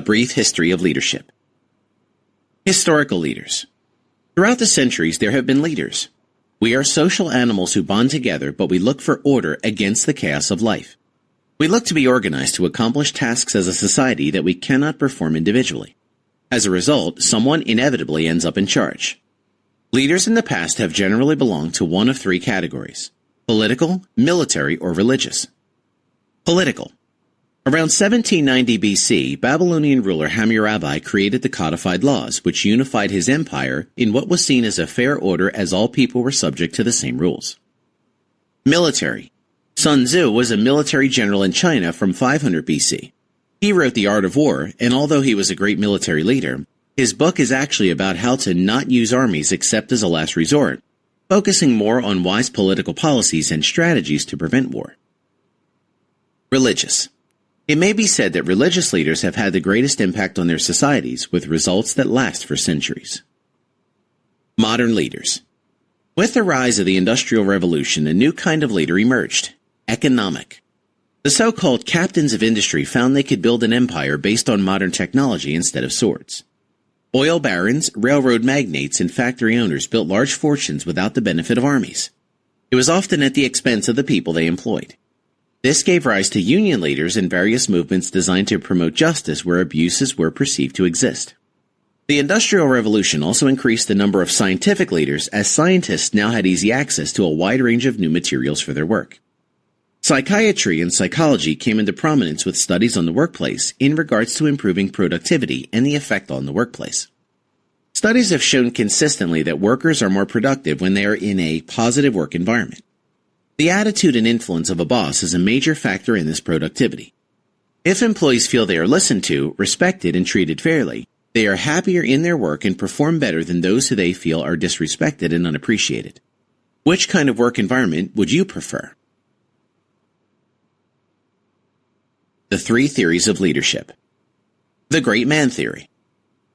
brief history of leadership. Historical leaders. Throughout the centuries, there have been leaders. We are social animals who bond together, but we look for order against the chaos of life. We look to be organized to accomplish tasks as a society that we cannot perform individually. As a result, someone inevitably ends up in charge. Leaders in the past have generally belonged to one of three categories: political, military, or religious. Political. Around 1790 BC, Babylonian ruler Hammurabi created the codified laws, which unified his empire in what was seen as a fair order as all people were subject to the same rules. Military. Sun Tzu was a military general in China from 500 BC. He wrote The Art of War, and although he was a great military leader, his book is actually about how to not use armies except as a last resort, focusing more on wise political policies and strategies to prevent war. Religious. It may be said that religious leaders have had the greatest impact on their societies, with results that last for centuries. Modern leaders. With the rise of the Industrial Revolution, a new kind of leader emerged: economic. The so-called captains of industry found they could build an empire based on modern technology instead of swords. Oil barons, railroad magnates, and factory owners built large fortunes without the benefit of armies. It was often at the expense of the people they employed. This gave rise to union leaders and various movements designed to promote justice where abuses were perceived to exist. The Industrial Revolution also increased the number of scientific leaders, as scientists now had easy access to a wide range of new materials for their work. Psychiatry and psychology came into prominence with studies on the workplace in regards to improving productivity and the effect on the workplace. Studies have shown consistently that workers are more productive when they are in a positive work environment. The attitude and influence of a boss is a major factor in this productivity. If employees feel they are listened to, respected, and treated fairly, they are happier in their work and perform better than those who they feel are disrespected and unappreciated. Which kind of work environment would you prefer? The three theories of leadership. The Great Man Theory.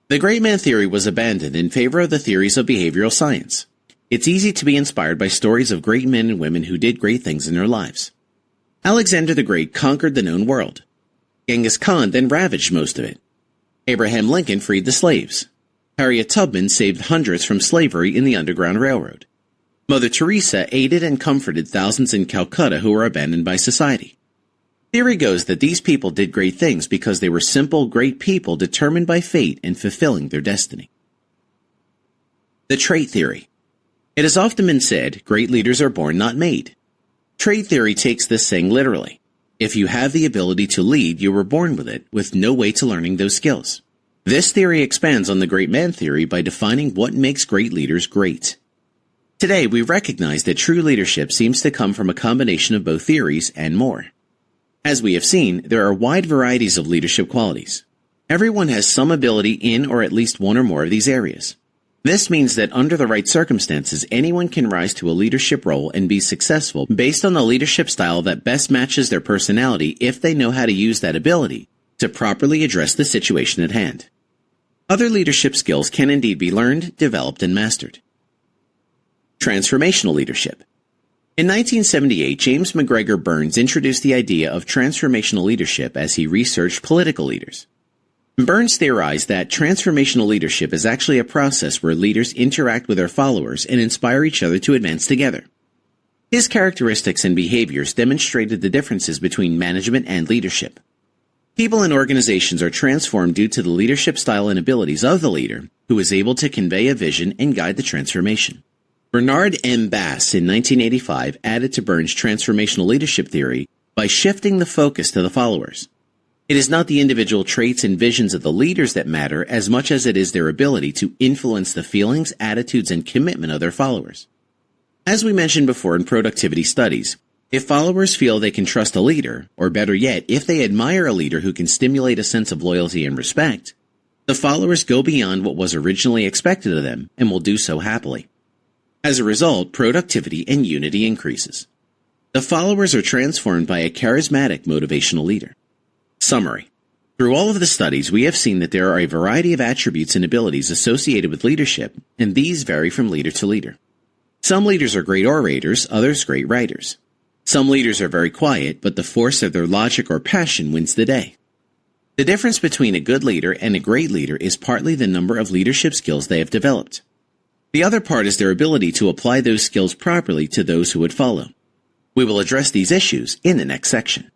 The Great Man Theory was abandoned in favor of the theories of behavioral science. It's easy to be inspired by stories of great men and women who did great things in their lives. Alexander the Great conquered the known world. Genghis Khan then ravaged most of it. Abraham Lincoln freed the slaves. Harriet Tubman saved hundreds from slavery in the Underground Railroad. Mother Teresa aided and comforted thousands in Calcutta who were abandoned by society. Theory goes that these people did great things because they were simple, great people determined by fate and fulfilling their destiny. The Trait Theory. It has often been said, great leaders are born, not made. Trait theory takes this saying literally. If you have the ability to lead, you were born with it, with no way to learning those skills. This theory expands on the Great Man Theory by defining what makes great leaders great. Today, we recognize that true leadership seems to come from a combination of both theories and more. As we have seen, there are wide varieties of leadership qualities. Everyone has some ability in or at least one or more of these areas. This means that under the right circumstances, anyone can rise to a leadership role and be successful based on the leadership style that best matches their personality if they know how to use that ability to properly address the situation at hand. Other leadership skills can indeed be learned, developed, and mastered. Transformational leadership. In 1978, James McGregor Burns introduced the idea of transformational leadership as he researched political leaders. Burns theorized that transformational leadership is actually a process where leaders interact with their followers and inspire each other to advance together. His characteristics and behaviors demonstrated the differences between management and leadership. People and organizations are transformed due to the leadership style and abilities of the leader, who is able to convey a vision and guide the transformation. Bernard M. Bass in 1985 added to Burns' transformational leadership theory by shifting the focus to the followers. It is not the individual traits and visions of the leaders that matter as much as it is their ability to influence the feelings, attitudes, and commitment of their followers. As we mentioned before in productivity studies, if followers feel they can trust a leader, or better yet, if they admire a leader who can stimulate a sense of loyalty and respect, the followers go beyond what was originally expected of them and will do so happily. As a result, productivity and unity increases. The followers are transformed by a charismatic motivational leader. Summary. Through all of the studies, we have seen that there are a variety of attributes and abilities associated with leadership, and these vary from leader to leader. Some leaders are great orators, others great writers. Some leaders are very quiet, but the force of their logic or passion wins the day. The difference between a good leader and a great leader is partly the number of leadership skills they have developed. The other part is their ability to apply those skills properly to those who would follow. We will address these issues in the next section.